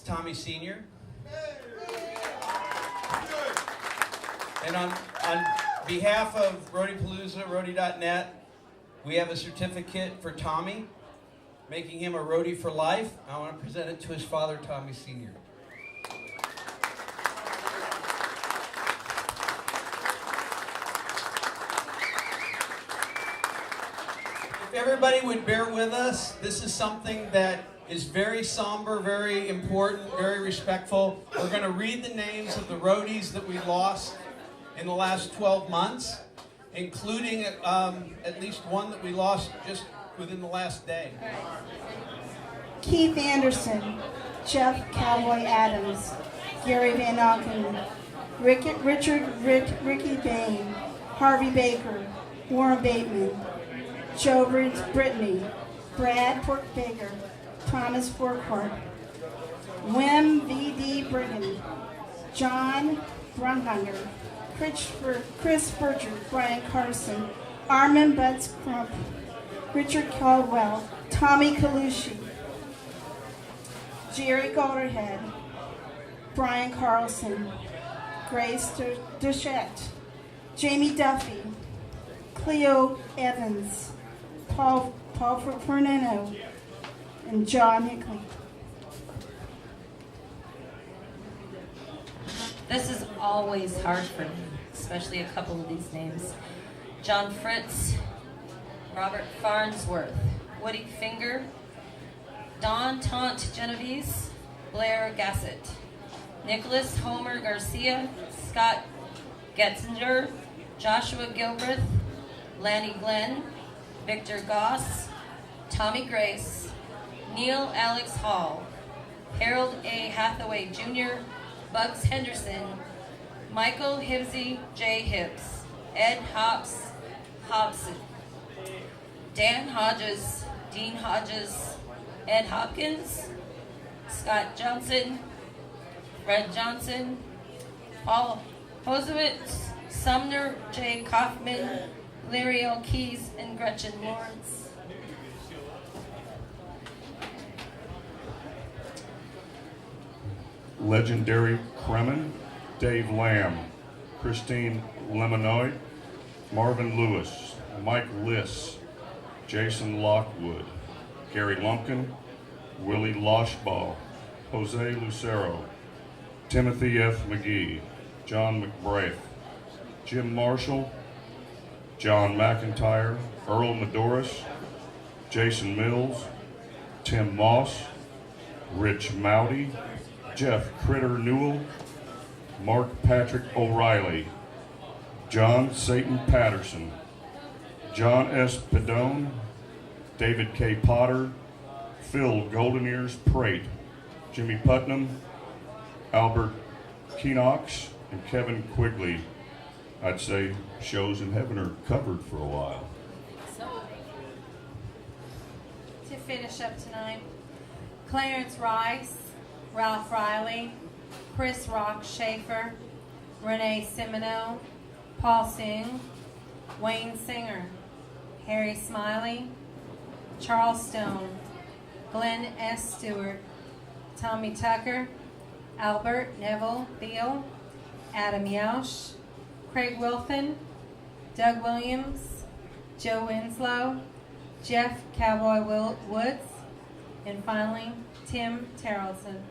Tommy Sr. And on behalf of Roadiepalooza, Roadie.net, we have a certificate for Tommy, making him a roadie for life. I want to present it to his father, Tommy Sr. If everybody would bear with us, this is something that is very somber, very important, very respectful. We're going to read the names of the roadies that we lost in the last 12 months, including at least one that we lost just within the last day. Keith Anderson, Jeff Cowboy Adams, Gary Van Auken, Ricky Bain, Harvey Baker, Warren Bateman, Joe Brittany, Brad Baker, Thomas Forkhart, Wim V.D. Brigham, John Brunhunger, Chris Berger, Brian Carson, Armin Butts Crump, Richard Caldwell, Tommy Kalushi, Jerry Golderhead, Brian Carlson, Grace Duchette, Jamie Duffy, Cleo Evans, Paul Fernando, and John Hickley. This is always hard for me, especially a couple of these names. John Fritz, Robert Farnsworth, Woody Finger, Don Taunt Genovese, Blair Gassett, Nicholas Homer Garcia, Scott Getzinger, Joshua Gilbreth, Lanny Glenn, Victor Goss, Tommy Grace, Neil Alex Hall, Harold A. Hathaway Jr., Bugs Henderson, Michael Hibsey J. Hibbs, Ed Hobson, Dan Hodges, Dean Hodges, Ed Hopkins, Scott Johnson, Fred Johnson, Paul Hosowitz, Sumner J. Kaufman, Larry L. Keys, and Gretchen Lawrence. Legendary Kremen, Dave Lamb, Christine Lemonoy, Marvin Lewis, Mike Liss, Jason Lockwood, Gary Lumpkin, Willie Loshbaugh, Jose Lucero, Timothy F. McGee, John McBraith, Jim Marshall, John McIntyre, Earl Madoris, Jason Mills, Tim Moss, Rich Mowdy, Jeff Critter Newell, Mark Patrick O'Reilly, John Satan Patterson, John S. Pedone, David K. Potter, Phil Goldenears Prate, Jimmy Putnam, Albert Keenox, and Kevin Quigley. I'd say shows in heaven are covered for a while. So, to finish up tonight, Clarence Rice, Ralph Riley, Chris Rock Schaefer, Renee Semino, Paul Singh, Wayne Singer, Harry Smiley, Charles Stone, Glenn S. Stewart, Tommy Tucker, Albert Neville Beal, Adam Yauch, Craig Wilson, Doug Williams, Joe Winslow, Jeff Cowboy Woods, and finally, Tim Tarleton.